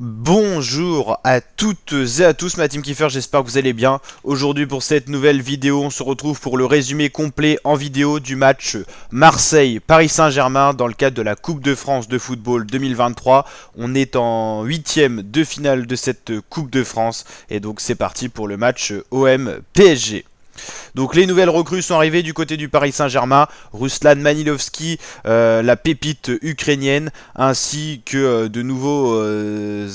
Bonjour à toutes et à tous, ma team Kiefer, j'espère que vous allez bien. Aujourd'hui pour cette nouvelle vidéo, on se retrouve pour le résumé complet en vidéo du match Marseille-Paris Saint-Germain dans le cadre de la Coupe de France de football 2023. On est en huitième de finale de cette Coupe de France et donc c'est parti pour le match OM-PSG. Donc les nouvelles recrues sont arrivées du côté du Paris Saint-Germain, Ruslan Manilovski, la pépite ukrainienne, ainsi que de nouveaux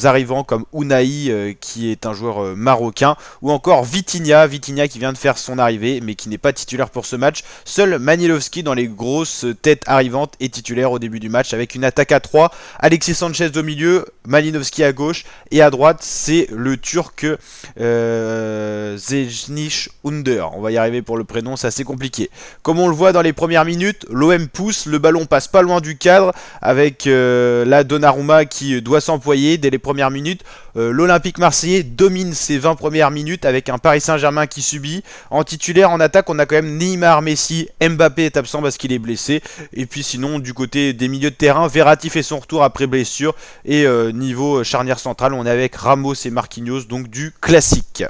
arrivants comme Unai, qui est un joueur marocain, ou encore Vitinha qui vient de faire son arrivée, mais qui n'est pas titulaire pour ce match. Seul Manilovski dans les grosses têtes arrivantes est titulaire au début du match, avec une attaque à 3, Alexis Sanchez au milieu, Malinovski à gauche, et à droite c'est le Turc Zejnish Under. On va y arriver pour le prénom, c'est assez compliqué. Comme on le voit dans les premières minutes, l'OM pousse, le ballon passe pas loin du cadre avec la Donnarumma qui doit s'employer dès les premières minutes. L'Olympique Marseillais domine ses 20 premières minutes avec un Paris Saint-Germain qui subit. En titulaire, en attaque, on a quand même Neymar, Messi, Mbappé est absent parce qu'il est blessé. Et puis sinon, du côté des milieux de terrain, Verratti fait son retour après blessure. Et niveau charnière centrale, on est avec Ramos et Marquinhos, donc du classique.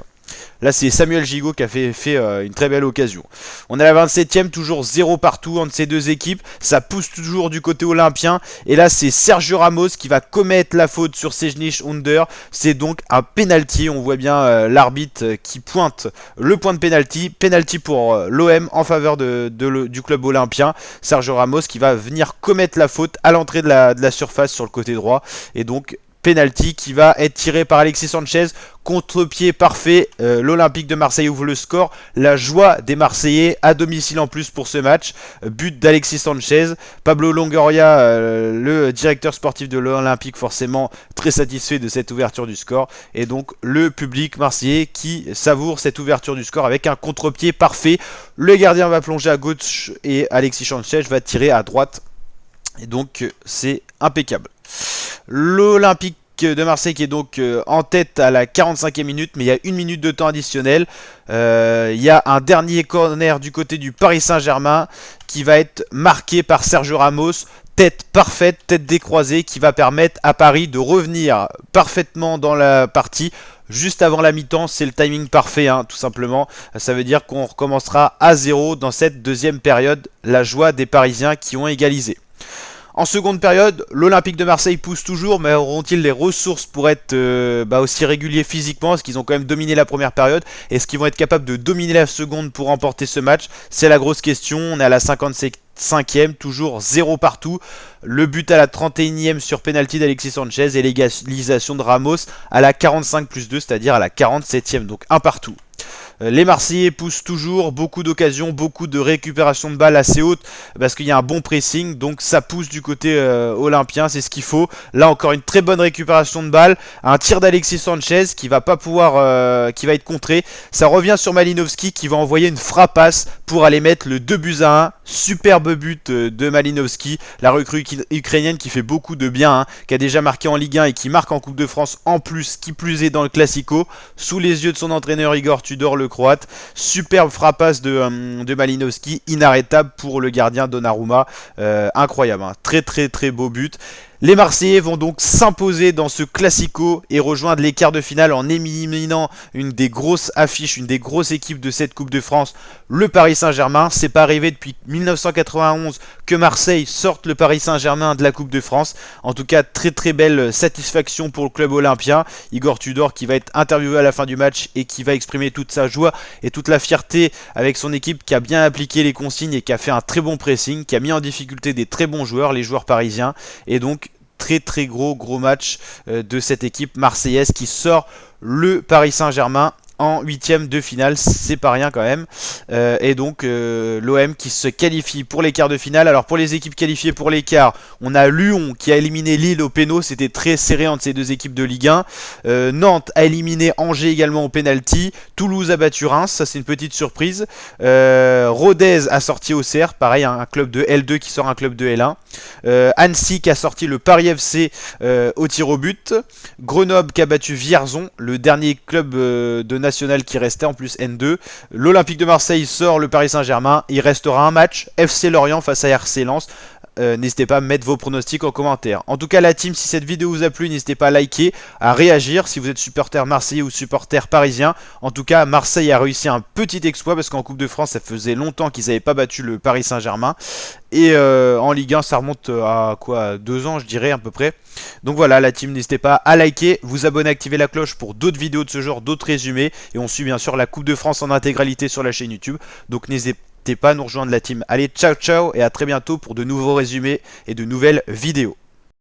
Là, c'est Samuel Gigot qui a fait une très belle occasion. On est à la 27ème, toujours 0 partout entre ces deux équipes. Ça pousse toujours du côté olympien. Et là, c'est Sergio Ramos qui va commettre la faute sur Zejnish Under. C'est donc un penalty. On voit bien l'arbitre qui pointe le point de penalty. Penalty pour l'OM en faveur du club olympien. Sergio Ramos qui va venir commettre la faute à l'entrée de la surface sur le côté droit. Et donc, penalty qui va être tiré par Alexis Sanchez, contre-pied parfait, l'Olympique de Marseille ouvre le score, la joie des Marseillais à domicile en plus pour ce match, but d'Alexis Sanchez, Pablo Longoria, le directeur sportif de l'Olympique forcément très satisfait de cette ouverture du score, et donc le public marseillais qui savoure cette ouverture du score avec un contre-pied parfait, le gardien va plonger à gauche et Alexis Sanchez va tirer à droite, et donc c'est impeccable. L'Olympique de Marseille qui est donc en tête à la 45e minute, mais il y a une minute de temps additionnel. Il y a un dernier corner du côté du Paris Saint-Germain qui va être marqué par Sergio Ramos. Tête parfaite, tête décroisée, qui va permettre à Paris de revenir parfaitement dans la partie. Juste avant la mi-temps, c'est le timing parfait, hein, tout simplement. Ça veut dire qu'on recommencera à 0 dans cette deuxième période. La joie des Parisiens qui ont égalisé. En seconde période, l'Olympique de Marseille pousse toujours, mais auront-ils les ressources pour être aussi réguliers physiquement? Est-ce qu'ils ont quand même dominé la première période? Est-ce qu'ils vont être capables de dominer la seconde pour remporter ce match? C'est la grosse question. On est à la 55e, toujours 0 partout. Le but à la 31e sur penalty d'Alexis Sanchez et l'égalisation de Ramos à la 45+2, c'est-à-dire à la 47e, donc 1 partout. Les Marseillais poussent toujours, beaucoup d'occasions, beaucoup de récupération de balles assez hautes parce qu'il y a un bon pressing, donc ça pousse du côté olympien, c'est ce qu'il faut. Là encore une très bonne récupération de balles, un tir d'Alexis Sanchez qui va pas pouvoir, qui va être contré. Ça revient sur Malinovski qui va envoyer une frappasse pour aller mettre le 2-1. Superbe but de Malinovski, la recrue ukrainienne qui fait beaucoup de bien, hein, qui a déjà marqué en Ligue 1 et qui marque en Coupe de France en plus, qui plus est dans le Classico, sous les yeux de son entraîneur Igor Tudor, le croate. Superbe frappasse de Malinovski, inarrêtable pour le gardien Donnarumma, incroyable, hein. Très très très beau but. Les Marseillais vont donc s'imposer dans ce Classico et rejoindre les quarts de finale en éliminant une des grosses affiches, une des grosses équipes de cette Coupe de France, le Paris Saint-Germain. C'est pas arrivé depuis 1991 que Marseille sorte le Paris Saint-Germain de la Coupe de France. En tout cas, très très belle satisfaction pour le club olympien. Igor Tudor qui va être interviewé à la fin du match et qui va exprimer toute sa joie et toute la fierté avec son équipe qui a bien appliqué les consignes et qui a fait un très bon pressing, qui a mis en difficulté des très bons joueurs, les joueurs parisiens, et donc très très gros match de cette équipe marseillaise qui sort le Paris Saint-Germain en huitième de finale, c'est pas rien quand même. Et donc l'OM qui se qualifie pour les quarts de finale. Alors pour les équipes qualifiées pour les quarts, on a Lyon qui a éliminé Lille au péno, c'était très serré entre ces deux équipes de Ligue 1. Nantes a éliminé Angers également au penalty. Toulouse a battu Reims, ça c'est une petite surprise. Rodez a sorti Auxerre, pareil, un club de L2 qui sort un club de L1. Annecy qui a sorti le Paris FC au tir au but. Grenoble qui a battu Vierzon, le dernier club de national qui restait en plus N2. L'Olympique de Marseille sort le Paris Saint-Germain. Il restera un match, FC Lorient face à RC Lens. n'hésitez pas à mettre vos pronostics en commentaire. En tout cas la team, si cette vidéo vous a plu, n'hésitez pas à liker, à réagir si vous êtes supporter marseillais ou supporter parisien. En tout cas Marseille a réussi un petit exploit parce qu'en Coupe de France ça faisait longtemps qu'ils n'avaient pas battu le Paris Saint-Germain. Et en Ligue 1 ça remonte à quoi, 2 ans je dirais à peu près. Donc voilà la team, n'hésitez pas à liker, vous abonner, activer la cloche pour d'autres vidéos de ce genre, d'autres résumés. Et on suit bien sûr la Coupe de France en intégralité sur la chaîne YouTube. Donc n'hésitez pas à nous rejoindre la team. Allez, ciao ciao et à très bientôt pour de nouveaux résumés et de nouvelles vidéos.